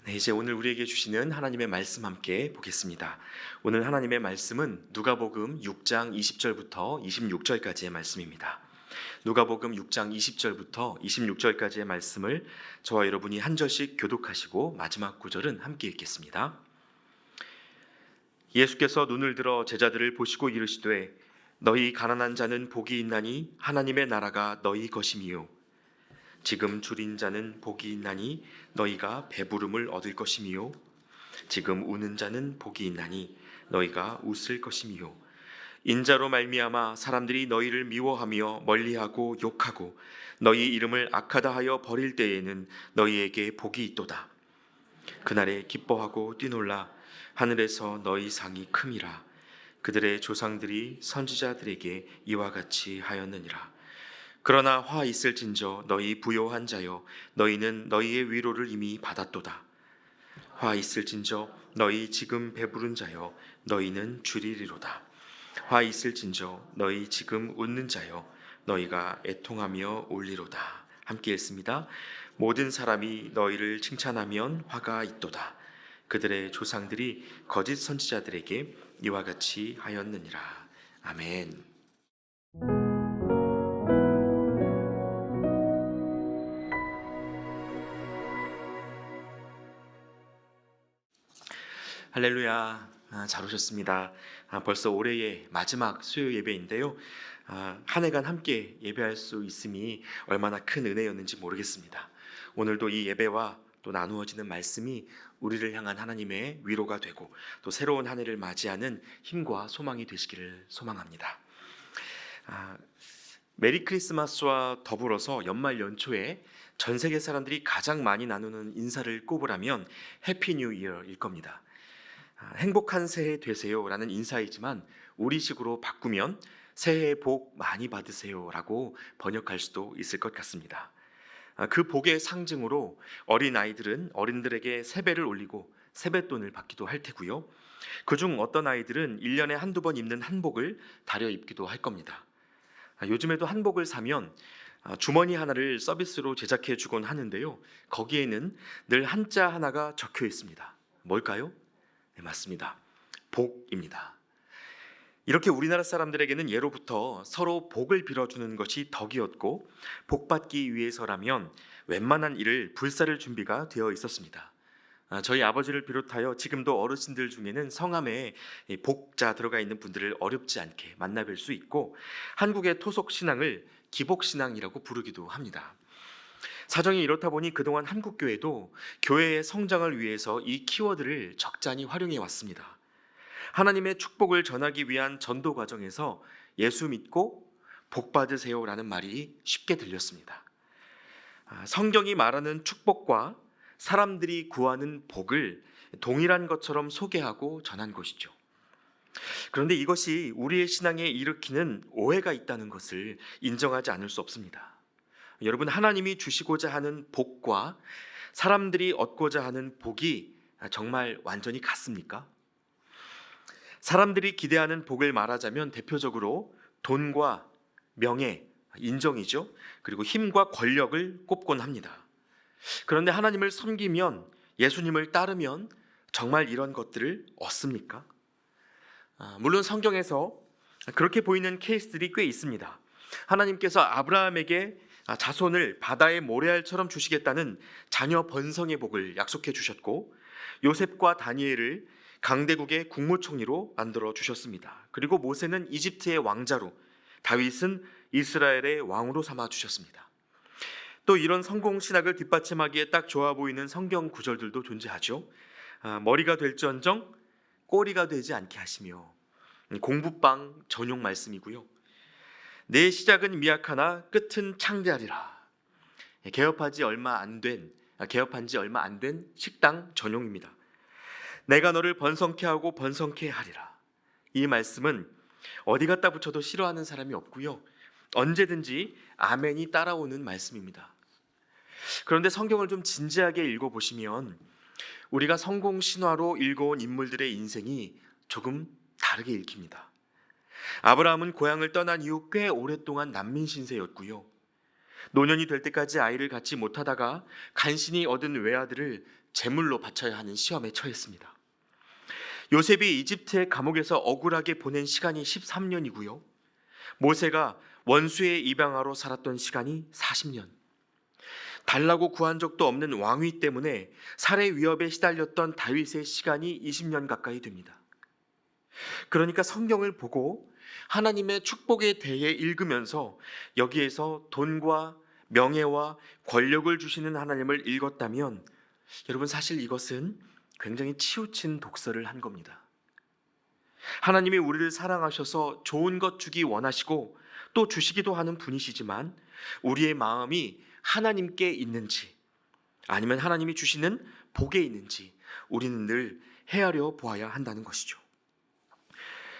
네, 이제 오늘 우리에게 주시는 하나님의 말씀 함께 보겠습니다. 오늘 하나님의 말씀은 누가복음 6장 20절부터 26절까지의 말씀입니다. 누가복음 6장 20절부터 26절까지의 말씀을 저와 여러분이 한 절씩 교독하시고 마지막 구절은 함께 읽겠습니다. 예수께서 눈을 들어 제자들을 보시고 이르시되 너희 가난한 자는 복이 있나니 하나님의 나라가 너희 것임이요 지금 줄인 자는 복이 있나니 너희가 배부름을 얻을 것임이요 지금 우는 자는 복이 있나니 너희가 웃을 것임이요 인자로 말미암아 사람들이 너희를 미워하며 멀리하고 욕하고 너희 이름을 악하다 하여 버릴 때에는 너희에게 복이 있도다. 그날에 기뻐하고 뛰놀라 하늘에서 너희 상이 큼이라. 그들의 조상들이 선지자들에게 이와 같이 하였느니라. 그러나 화 있을진저 너희 부요한 자여 너희는 너희의 위로를 이미 받았도다. 화 있을진저 너희 지금 배부른 자여 너희는 주리리로다. 화 있을진저 너희 지금 웃는 자여 너희가 애통하며 울리로다. 함께 읽습니다. 모든 사람이 너희를 칭찬하면 화가 있도다. 그들의 조상들이 거짓 선지자들에게 이와 같이 하였느니라. 아멘. 할렐루야. 잘 오셨습니다. 벌써 올해의 마지막 수요 예배인데요. 한 해간 함께 예배할 수 있음이 얼마나 큰 은혜였는지 모르겠습니다. 오늘도 이 예배와 또 나누어지는 말씀이 우리를 향한 하나님의 위로가 되고 또 새로운 한 해를 맞이하는 힘과 소망이 되시기를 소망합니다. 메리 크리스마스와 더불어서 연말 연초에 전 세계 사람들이 가장 많이 나누는 인사를 꼽으라면 해피 뉴 이어일 겁니다. 행복한 새해 되세요 라는 인사이지만 우리식으로 바꾸면 새해 복 많이 받으세요 라고 번역할 수도 있을 것 같습니다. 그 복의 상징으로 어린아이들은 어른들에게 세배를 올리고 세뱃돈을 받기도 할 테고요. 그중 어떤 아이들은 1년에 한두 번 입는 한복을 다려 입기도 할 겁니다. 요즘에도 한복을 사면 주머니 하나를 서비스로 제작해 주곤 하는데요. 거기에는 늘 한자 하나가 적혀 있습니다. 뭘까요? 네, 맞습니다. 복입니다. 이렇게 우리나라 사람들에게는 예로부터 서로 복을 빌어주는 것이 덕이었고 복받기 위해서라면 웬만한 일을 불사를 준비가 되어 있었습니다. 저희 아버지를 비롯하여 지금도 어르신들 중에는 성함에 복자 들어가 있는 분들을 어렵지 않게 만나뵐 수 있고 한국의 토속 신앙을 기복신앙이라고 부르기도 합니다. 사정이 이렇다 보니 그동안 한국교회도 교회의 성장을 위해서 이 키워드를 적잖이 활용해 왔습니다. 하나님의 축복을 전하기 위한 전도 과정에서 예수 믿고 복 받으세요라는 말이 쉽게 들렸습니다. 성경이 말하는 축복과 사람들이 구하는 복을 동일한 것처럼 소개하고 전한 것이죠. 그런데 이것이 우리의 신앙에 일으키는 오해가 있다는 것을 인정하지 않을 수 없습니다. 여러분, 하나님이 주시고자 하는 복과 사람들이 얻고자 하는 복이 정말 완전히 같습니까? 사람들이 기대하는 복을 말하자면 대표적으로 돈과 명예, 인정이죠. 그리고 힘과 권력을 꼽곤 합니다. 그런데 하나님을 섬기면, 예수님을 따르면 정말 이런 것들을 얻습니까? 물론 성경에서 그렇게 보이는 케이스들이 꽤 있습니다. 하나님께서 아브라함에게 자손을 바다의 모래알처럼 주시겠다는 자녀 번성의 복을 약속해 주셨고 요셉과 다니엘을 강대국의 국무총리로 만들어 주셨습니다. 그리고 모세는 이집트의 왕자로, 다윗은 이스라엘의 왕으로 삼아 주셨습니다. 또 이런 성공 신학을 뒷받침하기에 딱 좋아 보이는 성경 구절들도 존재하죠. 머리가 될지언정 꼬리가 되지 않게 하시며, 공부방 전용 말씀이고요. 내 시작은 미약하나 끝은 창대하리라. 개업한 지 얼마 안 된 식당 전용입니다. 내가 너를 번성케 하고 번성케 하리라. 이 말씀은 어디 갖다 붙여도 싫어하는 사람이 없고요. 언제든지 아멘이 따라오는 말씀입니다. 그런데 성경을 좀 진지하게 읽어보시면 우리가 성공 신화로 읽어온 인물들의 인생이 조금 다르게 읽힙니다. 아브라함은 고향을 떠난 이후 꽤 오랫동안 난민 신세였고요. 노년이 될 때까지 아이를 갖지 못하다가 간신히 얻은 외아들을 제물로 바쳐야 하는 시험에 처했습니다. 요셉이 이집트의 감옥에서 억울하게 보낸 시간이 13년이고요. 모세가 원수의 입양아로 살았던 시간이 40년. 달라고 구한 적도 없는 왕위 때문에 살해 위협에 시달렸던 다윗의 시간이 20년 가까이 됩니다. 그러니까 성경을 보고 하나님의 축복에 대해 읽으면서 여기에서 돈과 명예와 권력을 주시는 하나님을 읽었다면 여러분, 사실 이것은 굉장히 치우친 독서를 한 겁니다. 하나님이 우리를 사랑하셔서 좋은 것 주기 원하시고 또 주시기도 하는 분이시지만 우리의 마음이 하나님께 있는지 아니면 하나님이 주시는 복에 있는지 우리는 늘 헤아려 보아야 한다는 것이죠.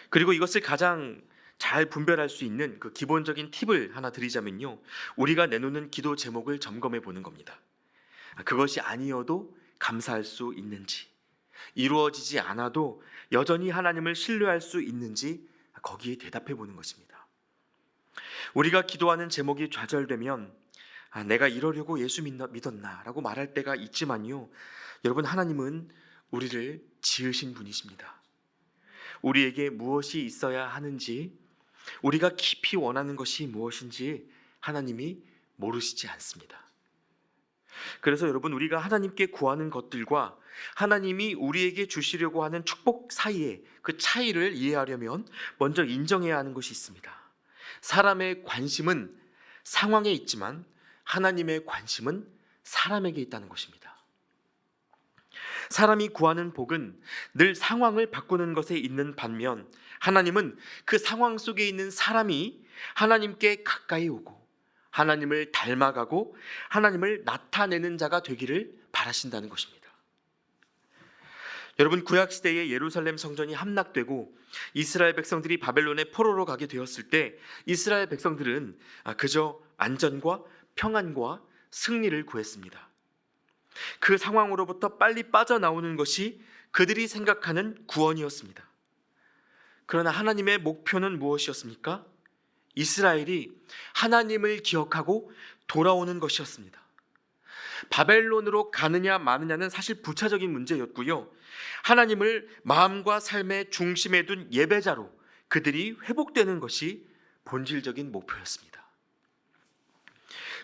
그리고 이것을 가장 잘 분별할 수 있는 그 기본적인 팁을 하나 드리자면요, 우리가 내놓는 기도 제목을 점검해 보는 겁니다. 그것이 아니어도 감사할 수 있는지, 이루어지지 않아도 여전히 하나님을 신뢰할 수 있는지 거기에 대답해 보는 것입니다. 우리가 기도하는 제목이 좌절되면 내가 이러려고 예수 믿었나 라고 말할 때가 있지만요, 여러분, 하나님은 우리를 지으신 분이십니다. 우리에게 무엇이 있어야 하는지, 우리가 깊이 원하는 것이 무엇인지 하나님이 모르시지 않습니다. 그래서 여러분, 우리가 하나님께 구하는 것들과 하나님이 우리에게 주시려고 하는 축복 사이에 그 차이를 이해하려면 먼저 인정해야 하는 것이 있습니다. 사람의 관심은 상황에 있지만 하나님의 관심은 사람에게 있다는 것입니다. 사람이 구하는 복은 늘 상황을 바꾸는 것에 있는 반면 하나님은 그 상황 속에 있는 사람이 하나님께 가까이 오고 하나님을 닮아가고 하나님을 나타내는 자가 되기를 바라신다는 것입니다. 여러분, 구약시대에 예루살렘 성전이 함락되고 이스라엘 백성들이 바벨론의 포로로 가게 되었을 때 이스라엘 백성들은 그저 안전과 평안과 승리를 구했습니다. 그 상황으로부터 빨리 빠져나오는 것이 그들이 생각하는 구원이었습니다. 그러나 하나님의 목표는 무엇이었습니까? 이스라엘이 하나님을 기억하고 돌아오는 것이었습니다. 바벨론으로 가느냐 마느냐는 사실 부차적인 문제였고요, 하나님을 마음과 삶의 중심에 둔 예배자로 그들이 회복되는 것이 본질적인 목표였습니다.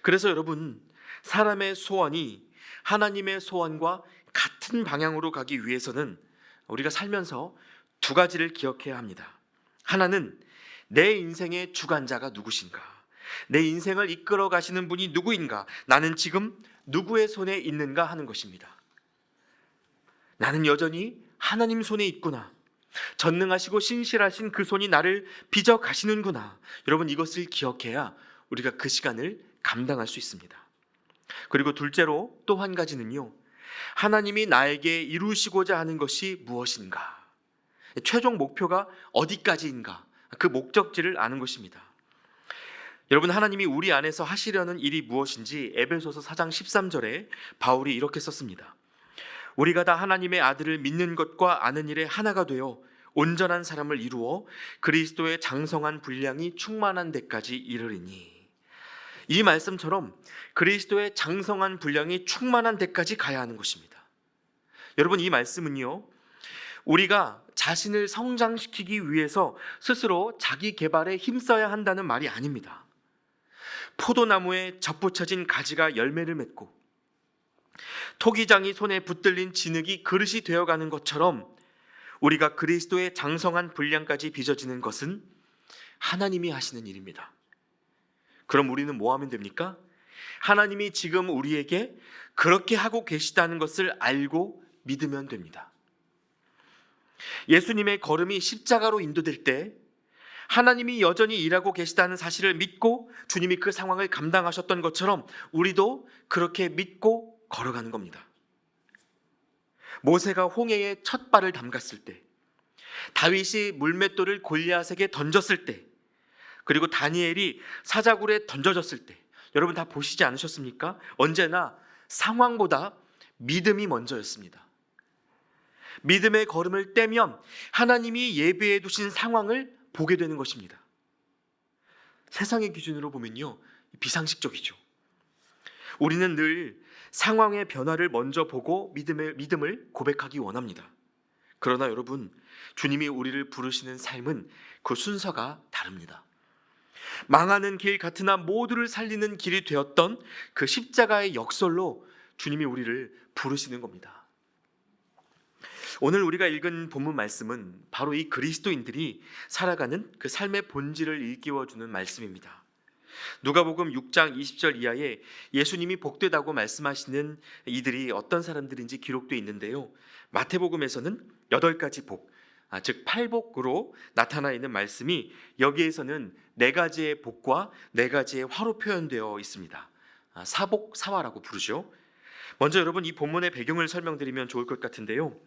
그래서 여러분, 사람의 소원이 하나님의 소원과 같은 방향으로 가기 위해서는 우리가 살면서 두 가지를 기억해야 합니다. 하나는 내 인생의 주관자가 누구신가? 내 인생을 이끌어 가시는 분이 누구인가? 나는 지금 누구의 손에 있는가 하는 것입니다. 나는 여전히 하나님 손에 있구나. 전능하시고 신실하신 그 손이 나를 빚어 가시는구나. 여러분, 이것을 기억해야 우리가 그 시간을 감당할 수 있습니다. 그리고 둘째로 또 한 가지는요, 하나님이 나에게 이루시고자 하는 것이 무엇인가? 최종 목표가 어디까지인가? 그 목적지를 아는 것입니다. 여러분, 하나님이 우리 안에서 하시려는 일이 무엇인지 에베소서 4장 13절에 바울이 이렇게 썼습니다. 우리가 다 하나님의 아들을 믿는 것과 아는 일에 하나가 되어 온전한 사람을 이루어 그리스도의 장성한 분량이 충만한 데까지 이르리니. 이 말씀처럼 그리스도의 장성한 분량이 충만한 데까지 가야 하는 것입니다. 여러분, 이 말씀은요, 우리가 자신을 성장시키기 위해서 스스로 자기 개발에 힘써야 한다는 말이 아닙니다. 포도나무에 접붙여진 가지가 열매를 맺고 토기장이 손에 붙들린 진흙이 그릇이 되어가는 것처럼 우리가 그리스도의 장성한 분량까지 빚어지는 것은 하나님이 하시는 일입니다. 그럼 우리는 뭐 하면 됩니까? 하나님이 지금 우리에게 그렇게 하고 계시다는 것을 알고 믿으면 됩니다. 예수님의 걸음이 십자가로 인도될 때 하나님이 여전히 일하고 계시다는 사실을 믿고 주님이 그 상황을 감당하셨던 것처럼 우리도 그렇게 믿고 걸어가는 겁니다. 모세가 홍해에 첫 발을 담갔을 때, 다윗이 물맷돌을 골리앗에게 던졌을 때, 그리고 다니엘이 사자굴에 던져졌을 때, 여러분 다 보시지 않으셨습니까? 언제나 상황보다 믿음이 먼저였습니다. 믿음의 걸음을 떼면 하나님이 예비해 두신 상황을 보게 되는 것입니다. 세상의 기준으로 보면요, 비상식적이죠. 우리는 늘 상황의 변화를 먼저 보고 믿음을 고백하기 원합니다. 그러나 여러분, 주님이 우리를 부르시는 삶은 그 순서가 다릅니다. 망하는 길 같으나 모두를 살리는 길이 되었던 그 십자가의 역설로 주님이 우리를 부르시는 겁니다. 오늘 우리가 읽은 본문 말씀은 바로 이 그리스도인들이 살아가는 그 삶의 본질을 일깨워주는 말씀입니다. 누가복음 6장 20절 이하에 예수님이 복되다고 말씀하시는 이들이 어떤 사람들인지 기록되어 있는데요, 마태복음에서는 8가지 복, 즉 8복으로 나타나 있는 말씀이 여기에서는 4가지의 복과 4가지의 화로 표현되어 있습니다. 사복, 사화라고 부르죠. 먼저 여러분, 이 본문의 배경을 설명드리면 좋을 것 같은데요,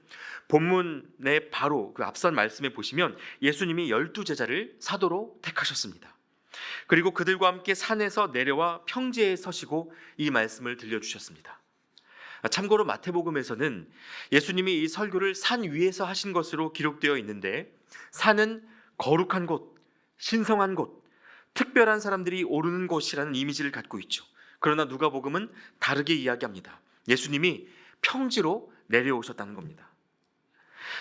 본문의 바로 그 앞선 말씀에 보시면 예수님이 12제자를 사도로 택하셨습니다. 그리고 그들과 함께 산에서 내려와 평지에 서시고 이 말씀을 들려주셨습니다. 참고로 마태복음에서는 예수님이 이 설교를 산 위에서 하신 것으로 기록되어 있는데, 산은 거룩한 곳, 신성한 곳, 특별한 사람들이 오르는 곳이라는 이미지를 갖고 있죠. 그러나 누가복음은 다르게 이야기합니다. 예수님이 평지로 내려오셨다는 겁니다.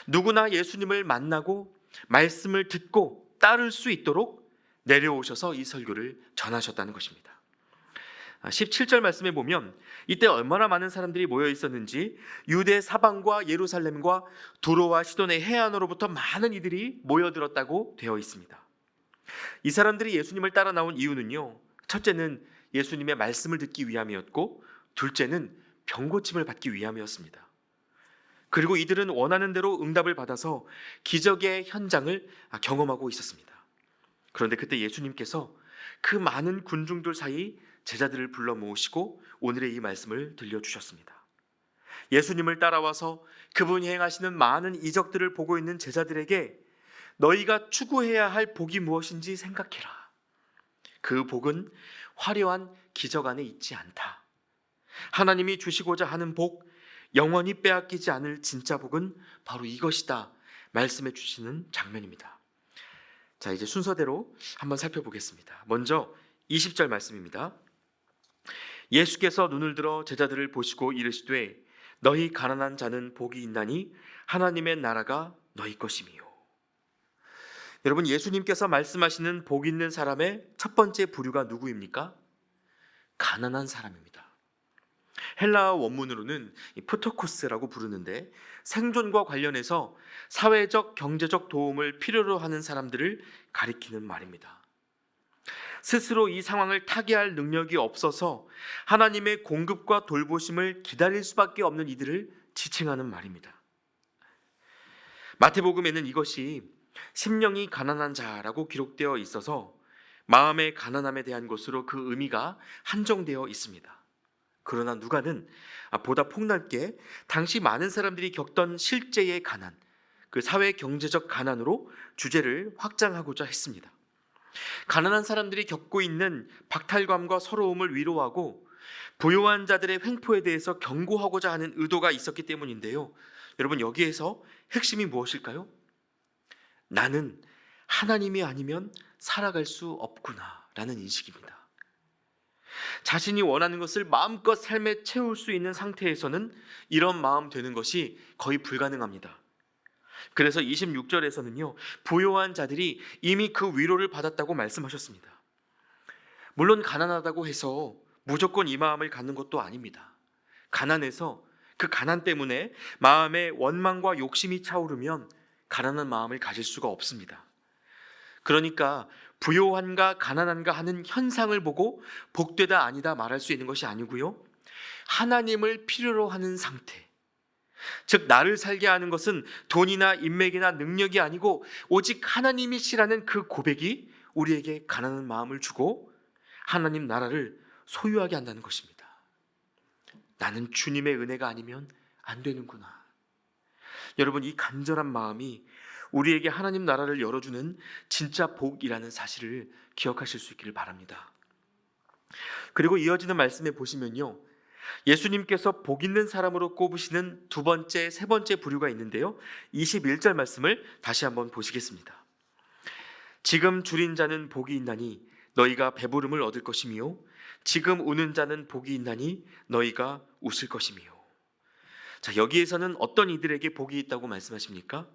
누구나 예수님을 만나고 말씀을 듣고 따를 수 있도록 내려오셔서 이 설교를 전하셨다는 것입니다. 17절 말씀에 보면 이때 얼마나 많은 사람들이 모여 있었는지 유대 사방과 예루살렘과 두로와 시돈의 해안으로부터 많은 이들이 모여들었다고 되어 있습니다. 이 사람들이 예수님을 따라 나온 이유는요, 첫째는 예수님의 말씀을 듣기 위함이었고, 둘째는 병고침을 받기 위함이었습니다. 그리고 이들은 원하는 대로 응답을 받아서 기적의 현장을 경험하고 있었습니다. 그런데 그때 예수님께서 그 많은 군중들 사이 제자들을 불러 모으시고 오늘의 이 말씀을 들려주셨습니다. 예수님을 따라와서 그분이 행하시는 많은 이적들을 보고 있는 제자들에게 너희가 추구해야 할 복이 무엇인지 생각해라. 그 복은 화려한 기적 안에 있지 않다. 하나님이 주시고자 하는 복, 영원히 빼앗기지 않을 진짜 복은 바로 이것이다 말씀해 주시는 장면입니다. 자, 이제 순서대로 한번 살펴보겠습니다. 먼저 20절 말씀입니다. 예수께서 눈을 들어 제자들을 보시고 이르시되 너희 가난한 자는 복이 있나니 하나님의 나라가 너희 것임이요. 여러분, 예수님께서 말씀하시는 복 있는 사람의 첫 번째 부류가 누구입니까? 가난한 사람입니다. 헬라어 원문으로는 프토코스라고 부르는데 생존과 관련해서 사회적, 경제적 도움을 필요로 하는 사람들을 가리키는 말입니다. 스스로 이 상황을 타개할 능력이 없어서 하나님의 공급과 돌보심을 기다릴 수밖에 없는 이들을 지칭하는 말입니다. 마태복음에는 이것이 심령이 가난한 자라고 기록되어 있어서 마음의 가난함에 대한 것으로 그 의미가 한정되어 있습니다. 그러나 누가는 보다 폭넓게 당시 많은 사람들이 겪던 실제의 가난, 그 사회 경제적 가난으로 주제를 확장하고자 했습니다. 가난한 사람들이 겪고 있는 박탈감과 서러움을 위로하고 부유한 자들의 횡포에 대해서 경고하고자 하는 의도가 있었기 때문인데요, 여러분, 여기에서 핵심이 무엇일까요? 나는 하나님이 아니면 살아갈 수 없구나 라는 인식입니다. 자신이 원하는 것을 마음껏 삶에 채울 수 있는 상태에서는 이런 마음 되는 것이 거의 불가능합니다. 그래서 26절에서는요, 부요한 자들이 이미 그 위로를 받았다고 말씀하셨습니다. 물론 가난하다고 해서 무조건 이 마음을 갖는 것도 아닙니다. 가난해서 그 가난 때문에 마음에 원망과 욕심이 차오르면 가난한 마음을 가질 수가 없습니다. 그러니까 부요한가 가난한가 하는 현상을 보고 복되다 아니다 말할 수 있는 것이 아니고요, 하나님을 필요로 하는 상태, 즉 나를 살게 하는 것은 돈이나 인맥이나 능력이 아니고 오직 하나님이시라는 그 고백이 우리에게 가난한 마음을 주고 하나님 나라를 소유하게 한다는 것입니다. 나는 주님의 은혜가 아니면 안 되는구나. 여러분, 이 간절한 마음이 우리에게 하나님 나라를 열어주는 진짜 복이라는 사실을 기억하실 수 있기를 바랍니다. 그리고 이어지는 말씀에 보시면요, 예수님께서 복 있는 사람으로 꼽으시는 두 번째, 세 번째 부류가 있는데요, 21절 말씀을 다시 한번 보시겠습니다. 지금 줄인 자는 복이 있나니 너희가 배부름을 얻을 것이며 지금 우는 자는 복이 있나니 너희가 웃을 것이며. 자, 여기에서는 어떤 이들에게 복이 있다고 말씀하십니까?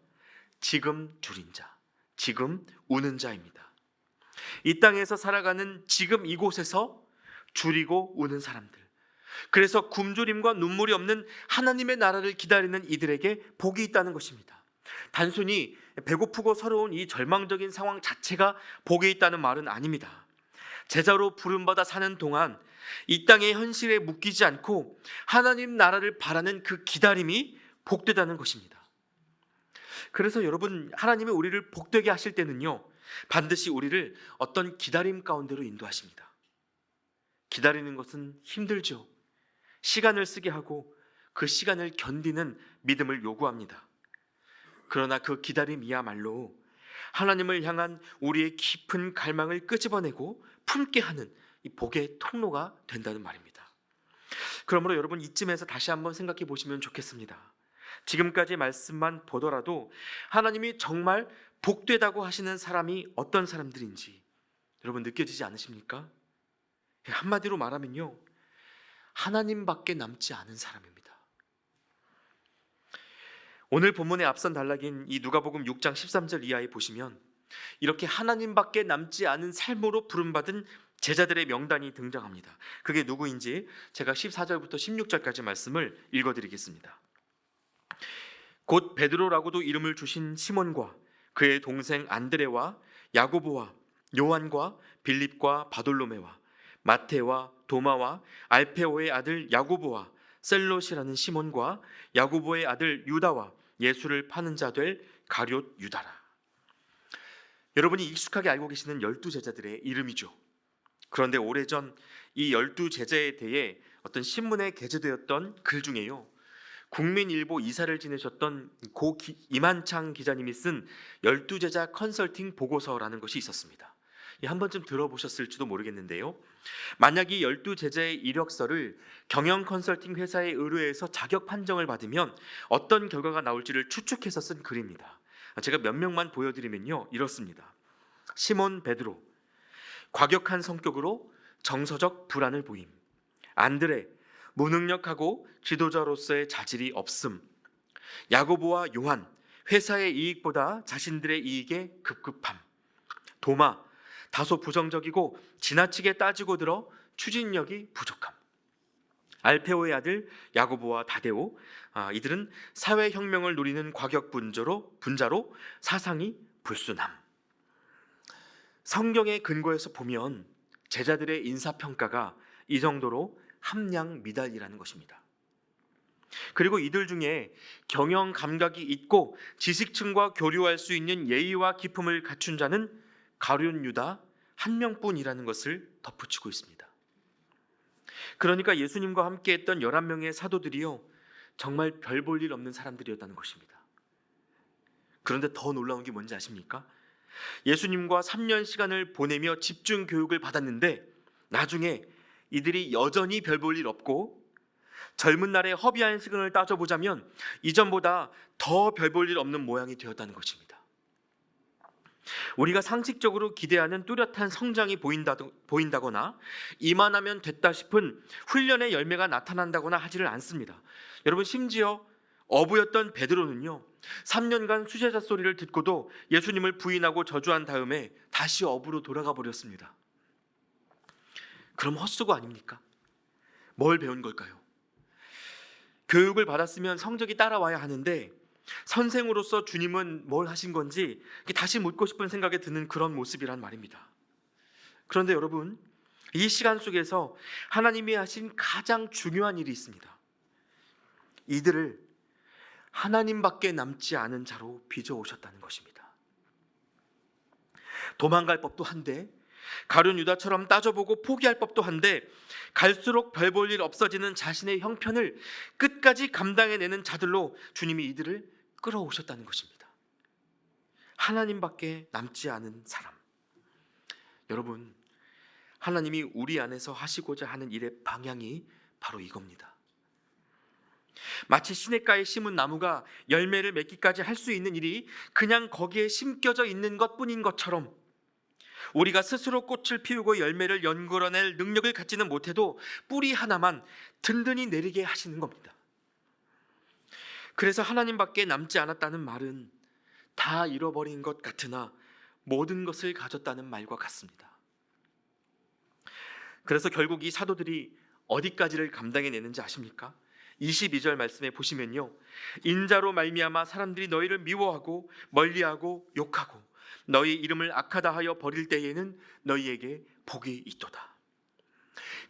지금 줄인 자, 지금 우는 자입니다. 이 땅에서 살아가는 지금 이곳에서 줄이고 우는 사람들, 그래서 굶주림과 눈물이 없는 하나님의 나라를 기다리는 이들에게 복이 있다는 것입니다. 단순히 배고프고 서러운 이 절망적인 상황 자체가 복이 있다는 말은 아닙니다. 제자로 부름받아 사는 동안 이 땅의 현실에 묶이지 않고 하나님 나라를 바라는 그 기다림이 복되다는 것입니다. 그래서 여러분, 하나님이 우리를 복되게 하실 때는요, 반드시 우리를 어떤 기다림 가운데로 인도하십니다. 기다리는 것은 힘들죠. 시간을 쓰게 하고 그 시간을 견디는 믿음을 요구합니다. 그러나 그 기다림이야말로 하나님을 향한 우리의 깊은 갈망을 끄집어내고 품게 하는 이 복의 통로가 된다는 말입니다. 그러므로 여러분, 이쯤에서 다시 한번 생각해 보시면 좋겠습니다. 지금까지 말씀만 보더라도 하나님이 정말 복되다고 하시는 사람이 어떤 사람들인지 여러분 느껴지지 않으십니까? 한마디로 말하면요, 하나님밖에 남지 않은 사람입니다. 오늘 본문의 앞선 단락인 이 누가복음 6장 13절 이하에 보시면 이렇게 하나님밖에 남지 않은 삶으로 부름받은 제자들의 명단이 등장합니다. 그게 누구인지 제가 14절부터 16절까지 말씀을 읽어드리겠습니다. 곧 베드로라고도 이름을 주신 시몬과 그의 동생 안드레와 야고보와 요한과 빌립과 바돌로메와 마테와 도마와 알페오의 아들 야고보와 셀롯이라는 시몬과 야고보의 아들 유다와 예수를 파는 자 될 가룟 유다라. 여러분이 익숙하게 알고 계시는 12제자들의 이름이죠. 그런데 오래전 이 12제자에 대해 어떤 신문에 게재되었던 글 중에요, 국민일보 이사를 지내셨던 고 이만창 기자님이 쓴 12제자 컨설팅 보고서라는 것이 있었습니다. 한 번쯤 들어보셨을지도 모르겠는데요, 만약 이 12제자의 이력서를 경영 컨설팅 회사에 의뢰해서 자격 판정을 받으면 어떤 결과가 나올지를 추측해서 쓴 글입니다. 제가 몇 명만 보여드리면요, 이렇습니다. 시몬 베드로, 과격한 성격으로 정서적 불안을 보임. 안드레, 무능력하고 지도자로서의 자질이 없음. 야고보와 요한, 회사의 이익보다 자신들의 이익에 급급함. 도마, 다소 부정적이고 지나치게 따지고 들어 추진력이 부족함. 알페오의 아들 야고보와 다데오, 이들은 사회혁명을 누리는 과격 분자로 사상이 불순함. 성경의 근거에서 보면 제자들의 인사평가가 이 정도로 함량미달이라는 것입니다. 그리고 이들 중에 경영 감각이 있고 지식층과 교류할 수 있는 예의와 기품을 갖춘 자는 가룟 유다 한 명뿐이라는 것을 덧붙이고 있습니다. 그러니까 예수님과 함께 했던 11명의 사도들이요, 정말 별 볼 일 없는 사람들이었다는 것입니다. 그런데 더 놀라운 게 뭔지 아십니까? 예수님과 3년 시간을 보내며 집중 교육을 받았는데 나중에 이들이 여전히 별 볼 일 없고, 젊은 날의 허비한 시간을 따져보자면 이전보다 더 별 볼 일 없는 모양이 되었다는 것입니다. 우리가 상식적으로 기대하는 뚜렷한 성장이 보인다거나 이만하면 됐다 싶은 훈련의 열매가 나타난다거나 하지를 않습니다. 여러분, 심지어 어부였던 베드로는요, 3년간 수제자 소리를 듣고도 예수님을 부인하고 저주한 다음에 다시 어부로 돌아가 버렸습니다. 그럼 헛수고 아닙니까? 뭘 배운 걸까요? 교육을 받았으면 성적이 따라와야 하는데 선생으로서 주님은 뭘 하신 건지 다시 묻고 싶은 생각이 드는 그런 모습이란 말입니다. 그런데 여러분, 이 시간 속에서 하나님이 하신 가장 중요한 일이 있습니다. 이들을 하나님밖에 남지 않은 자로 빚어오셨다는 것입니다. 도망갈 법도 한데, 가룟 유다처럼 따져보고 포기할 법도 한데, 갈수록 별 볼 일 없어지는 자신의 형편을 끝까지 감당해내는 자들로 주님이 이들을 끌어오셨다는 것입니다. 하나님밖에 남지 않은 사람. 여러분, 하나님이 우리 안에서 하시고자 하는 일의 방향이 바로 이겁니다. 마치 시냇가에 심은 나무가 열매를 맺기까지 할 수 있는 일이 그냥 거기에 심겨져 있는 것뿐인 것처럼, 우리가 스스로 꽃을 피우고 열매를 연구러낼 능력을 갖지는 못해도 뿌리 하나만 든든히 내리게 하시는 겁니다. 그래서 하나님밖에 남지 않았다는 말은 다 잃어버린 것 같으나 모든 것을 가졌다는 말과 같습니다. 그래서 결국 이 사도들이 어디까지를 감당해내는지 아십니까? 22절 말씀에 보시면요, 인자로 말미암아 사람들이 너희를 미워하고 멀리하고 욕하고 너희 이름을 악하다 하여 버릴 때에는 너희에게 복이 있도다.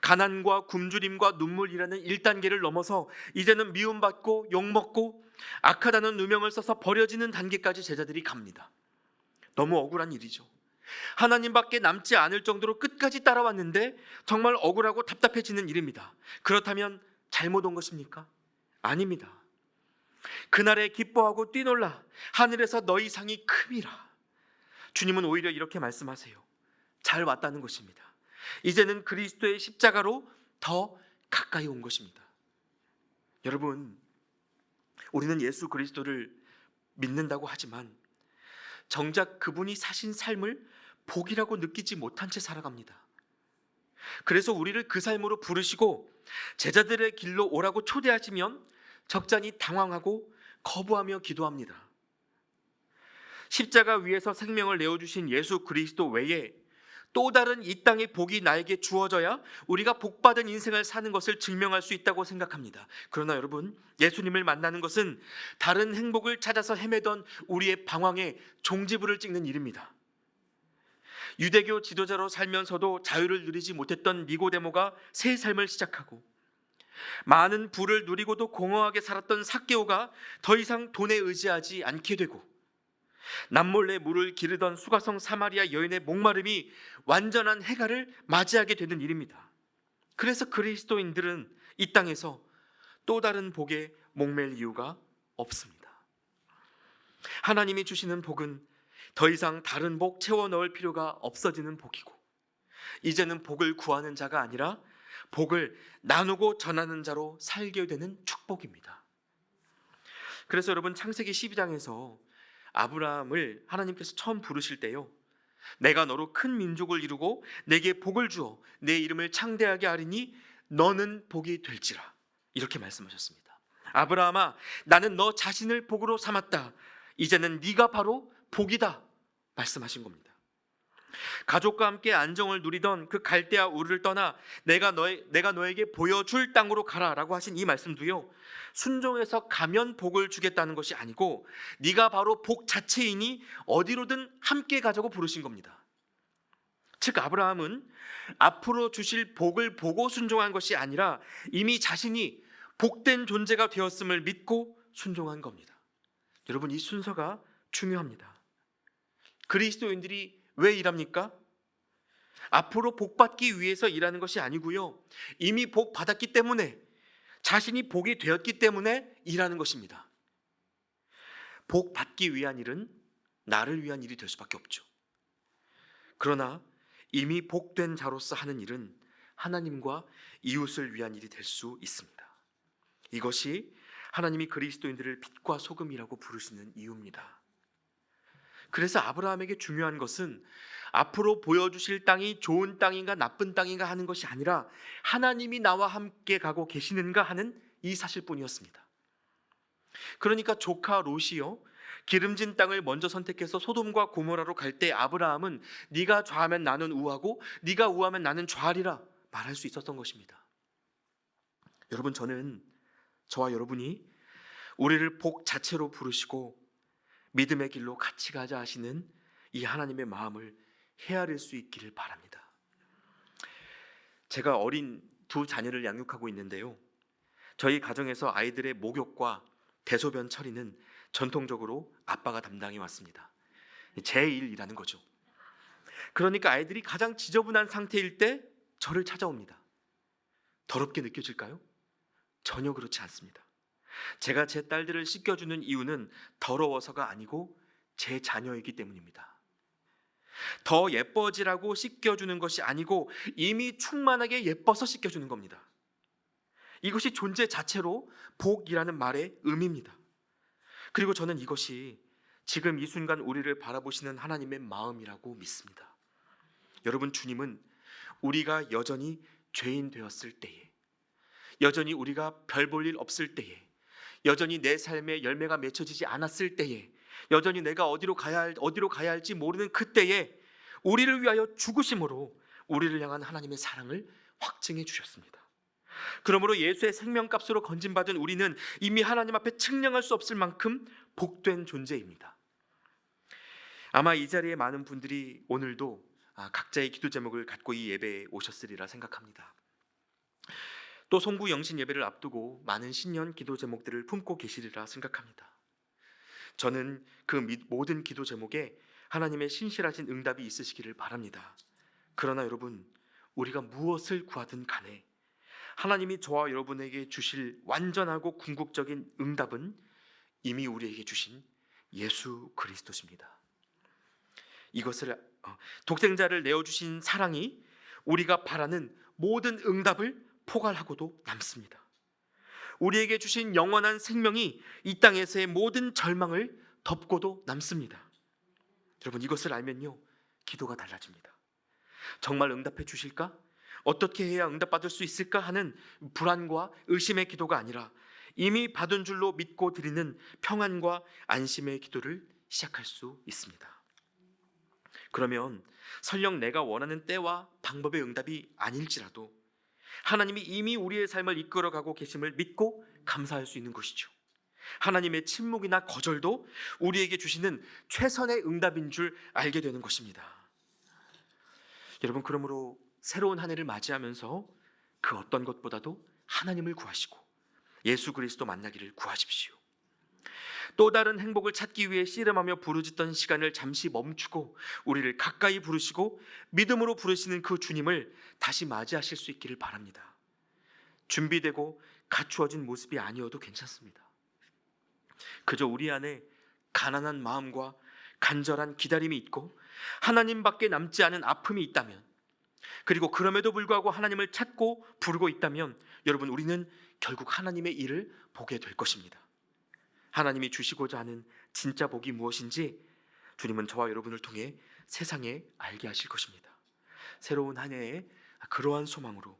가난과 굶주림과 눈물이라는 1단계를 넘어서 이제는 미움받고 욕먹고 악하다는 누명을 써서 버려지는 단계까지 제자들이 갑니다. 너무 억울한 일이죠. 하나님밖에 남지 않을 정도로 끝까지 따라왔는데 정말 억울하고 답답해지는 일입니다. 그렇다면 잘못 온 것입니까? 아닙니다. 그날에 기뻐하고 뛰놀라 하늘에서 너희 상이 큼이라. 주님은 오히려 이렇게 말씀하세요. 잘 왔다는 것입니다. 이제는 그리스도의 십자가로 더 가까이 온 것입니다. 여러분, 우리는 예수 그리스도를 믿는다고 하지만 정작 그분이 사신 삶을 복이라고 느끼지 못한 채 살아갑니다. 그래서 우리를 그 삶으로 부르시고 제자들의 길로 오라고 초대하시면 적잖이 당황하고 거부하며 기도합니다. 십자가 위에서 생명을 내어주신 예수 그리스도 외에 또 다른 이 땅의 복이 나에게 주어져야 우리가 복받은 인생을 사는 것을 증명할 수 있다고 생각합니다. 그러나 여러분, 예수님을 만나는 것은 다른 행복을 찾아서 헤매던 우리의 방황에 종지부를 찍는 일입니다. 유대교 지도자로 살면서도 자유를 누리지 못했던 니고데모가 새 삶을 시작하고, 많은 부를 누리고도 공허하게 살았던 삭개오가 더 이상 돈에 의지하지 않게 되고, 남몰래 물을 기르던 수가성 사마리아 여인의 목마름이 완전한 해갈을 맞이하게 되는 일입니다. 그래서 그리스도인들은 이 땅에서 또 다른 복에 목맬 이유가 없습니다. 하나님이 주시는 복은 더 이상 다른 복 채워 넣을 필요가 없어지는 복이고, 이제는 복을 구하는 자가 아니라 복을 나누고 전하는 자로 살게 되는 축복입니다. 그래서 여러분, 창세기 12장에서 아브라함을 하나님께서 처음 부르실 때요, 내가 너로 큰 민족을 이루고 내게 복을 주어 내 이름을 창대하게 하리니 너는 복이 될지라, 이렇게 말씀하셨습니다. 아브라함아, 나는 너 자신을 복으로 삼았다. 이제는 네가 바로 복이다, 말씀하신 겁니다. 가족과 함께 안정을 누리던 그 갈대아 우르를 떠나 내가 너에게 보여줄 땅으로 가라라고 하신 이 말씀도요, 순종해서 가면 복을 주겠다는 것이 아니고 네가 바로 복 자체이니 어디로든 함께 가자고 부르신 겁니다. 즉, 아브라함은 앞으로 주실 복을 보고 순종한 것이 아니라 이미 자신이 복된 존재가 되었음을 믿고 순종한 겁니다. 여러분, 이 순서가 중요합니다. 그리스도인들이 왜 일합니까? 앞으로 복 받기 위해서 일하는 것이 아니고요, 이미 복 받았기 때문에, 자신이 복이 되었기 때문에 일하는 것입니다. 복 받기 위한 일은 나를 위한 일이 될 수밖에 없죠. 그러나 이미 복된 자로서 하는 일은 하나님과 이웃을 위한 일이 될 수 있습니다. 이것이 하나님이 그리스도인들을 빛과 소금이라고 부르시는 이유입니다. 그래서 아브라함에게 중요한 것은 앞으로 보여주실 땅이 좋은 땅인가 나쁜 땅인가 하는 것이 아니라 하나님이 나와 함께 가고 계시는가 하는 이 사실뿐이었습니다. 그러니까 조카 롯이요, 기름진 땅을 먼저 선택해서 소돔과 고모라로 갈 때 아브라함은 네가 좌하면 나는 우하고 네가 우하면 나는 좌하리라 말할 수 있었던 것입니다. 여러분, 저와 여러분이 우리를 복 자체로 부르시고 믿음의 길로 같이 가자 하시는 이 하나님의 마음을 헤아릴 수 있기를 바랍니다. 제가 어린 두 자녀를 양육하고 있는데요, 저희 가정에서 아이들의 목욕과 대소변 처리는 전통적으로 아빠가 담당해 왔습니다. 제 일이라는 거죠. 그러니까 아이들이 가장 지저분한 상태일 때 저를 찾아옵니다. 더럽게 느껴질까요? 전혀 그렇지 않습니다. 제가 제 딸들을 씻겨주는 이유는 더러워서가 아니고 제 자녀이기 때문입니다. 더 예뻐지라고 씻겨주는 것이 아니고 이미 충만하게 예뻐서 씻겨주는 겁니다. 이것이 존재 자체로 복이라는 말의 의미입니다. 그리고 저는 이것이 지금 이 순간 우리를 바라보시는 하나님의 마음이라고 믿습니다. 여러분, 주님은 우리가 여전히 죄인 되었을 때에, 여전히 우리가 별 볼 일 없을 때에, 여전히 내 삶에 열매가 맺혀지지 않았을 때에, 여전히 내가 어디로 가야 할지 모르는 그때에 우리를 위하여 죽으심으로 우리를 향한 하나님의 사랑을 확증해 주셨습니다. 그러므로 예수의 생명값으로 건진받은 우리는 이미 하나님 앞에 측량할 수 없을 만큼 복된 존재입니다. 아마 이 자리에 많은 분들이 오늘도 각자의 기도 제목을 갖고 이 예배에 오셨으리라 생각합니다. 또 송구 영신 예배를 앞두고 많은 신년 기도 제목들을 품고 계시리라 생각합니다. 저는 그 모든 기도 제목에 하나님의 신실하신 응답이 있으시기를 바랍니다. 그러나 여러분, 우리가 무엇을 구하든 간에 하나님이 저와 여러분에게 주실 완전하고 궁극적인 응답은 이미 우리에게 주신 예수 그리스도십니다. 이것을 독생자를 내어주신 사랑이 우리가 바라는 모든 응답을 포괄하고도 남습니다. 우리에게 주신 영원한 생명이 이 땅에서의 모든 절망을 덮고도 남습니다. 여러분, 이것을 알면요, 기도가 달라집니다. 정말 응답해 주실까? 어떻게 해야 응답받을 수 있을까 하는 불안과 의심의 기도가 아니라 이미 받은 줄로 믿고 드리는 평안과 안심의 기도를 시작할 수 있습니다. 그러면 설령 내가 원하는 때와 방법의 응답이 아닐지라도 하나님이 이미 우리의 삶을 이끌어가고 계심을 믿고 감사할 수 있는 것이죠. 하나님의 침묵이나 거절도 우리에게 주시는 최선의 응답인 줄 알게 되는 것입니다. 여러분, 그러므로 새로운 한 해를 맞이하면서 그 어떤 것보다도 하나님을 구하시고 예수 그리스도 만나기를 구하십시오. 또 다른 행복을 찾기 위해 씨름하며 부르짖던 시간을 잠시 멈추고 우리를 가까이 부르시고 믿음으로 부르시는 그 주님을 다시 맞이하실 수 있기를 바랍니다. 준비되고 갖추어진 모습이 아니어도 괜찮습니다. 그저 우리 안에 가난한 마음과 간절한 기다림이 있고 하나님밖에 남지 않은 아픔이 있다면, 그리고 그럼에도 불구하고 하나님을 찾고 부르고 있다면 여러분, 우리는 결국 하나님의 일을 보게 될 것입니다. 하나님이 주시고자 하는 진짜 복이 무엇인지 주님은 저와 여러분을 통해 세상에 알게 하실 것입니다. 새로운 한 해에 그러한 소망으로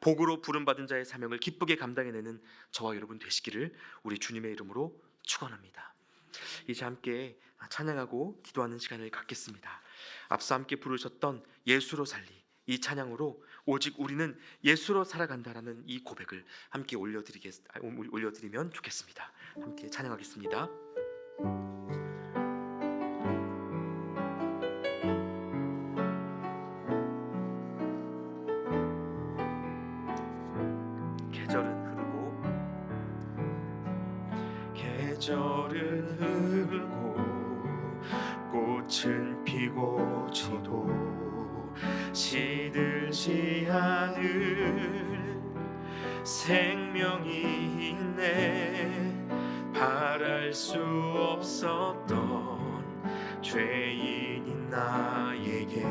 복으로 부름받은 자의 사명을 기쁘게 감당해내는 저와 여러분 되시기를 우리 주님의 이름으로 축원합니다. 이제 함께 찬양하고 기도하는 시간을 갖겠습니다. 앞서 함께 부르셨던 예수로 살리, 이 찬양으로 오직 우리는 예수로 살아간다라는 이 고백을 함께 올려드리면 좋겠습니다. 함께 찬양하겠습니다. 계절은 흐르고 꽃은 피고 지도 시들지 않을 생명이 있네. 바랄 수 없었던 죄인인 나에게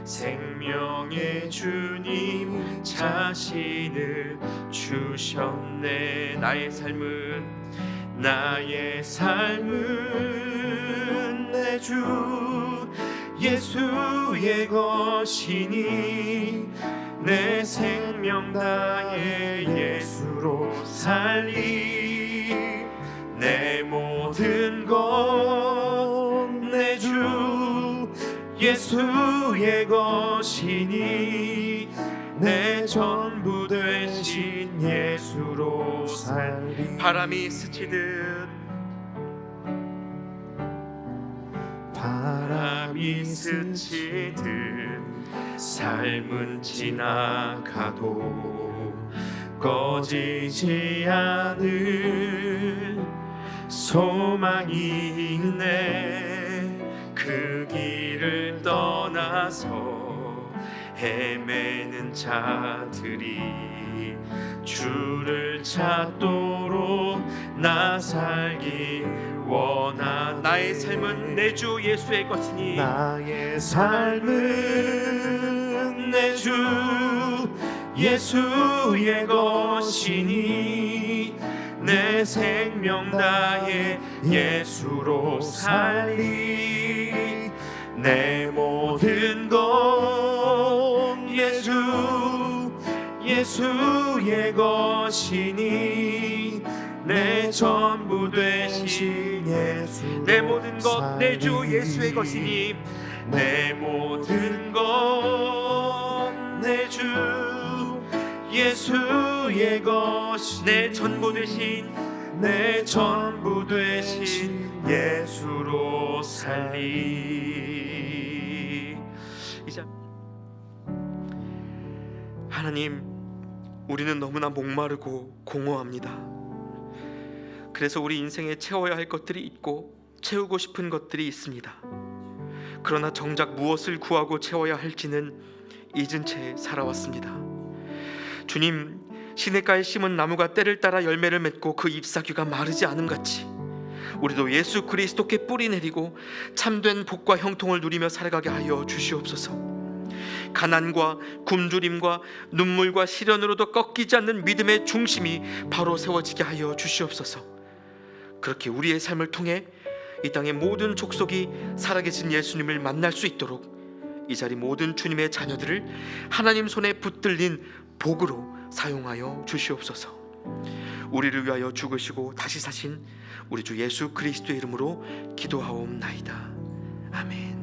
생명의 주님 자신을 주셨네. 나의 삶은 내 주 예수의 것이니 내 생명 다해 예수로 살리. 내 모든 것 내 주 예수의 것이니 내 전부 되신 예수로 살리. 바람이 스치듯 삶은 지나가도 꺼지지 않을 소망이 있네. 그 길을 떠나서 헤매는 자들이 주를 찾도록 나 살기 원하. 나의 삶은 내 주 예수의 것이니 나의 삶은 내 주 예수의 것이니 내 생명 다해 예수로 살리. 내 모든 것 예수의 것이니 내 전부 되신 예수, 내 모든 것 내 주 예수의 것이니 내 모든 것 내 주 예수의 것이 내 전부 되신 내 전부 되신 예수로 살리. 이제 하나님, 우리는 너무나 목마르고 공허합니다. 그래서 우리 인생에 채워야 할 것들이 있고 채우고 싶은 것들이 있습니다. 그러나 정작 무엇을 구하고 채워야 할지는 잊은 채 살아왔습니다. 주님, 시냇가에 심은 나무가 때를 따라 열매를 맺고 그 잎사귀가 마르지 않음같이 우리도 예수 그리스도께 뿌리 내리고 참된 복과 형통을 누리며 살아가게 하여 주시옵소서. 가난과 굶주림과 눈물과 시련으로도 꺾이지 않는 믿음의 중심이 바로 세워지게 하여 주시옵소서. 그렇게 우리의 삶을 통해 이 땅의 모든 족속이 살아계신 예수님을 만날 수 있도록 이 자리 모든 주님의 자녀들을 하나님 손에 붙들린 복으로 사용하여 주시옵소서. 우리를 위하여 죽으시고 다시 사신 우리 주 예수 그리스도의 이름으로 기도하옵나이다. 아멘.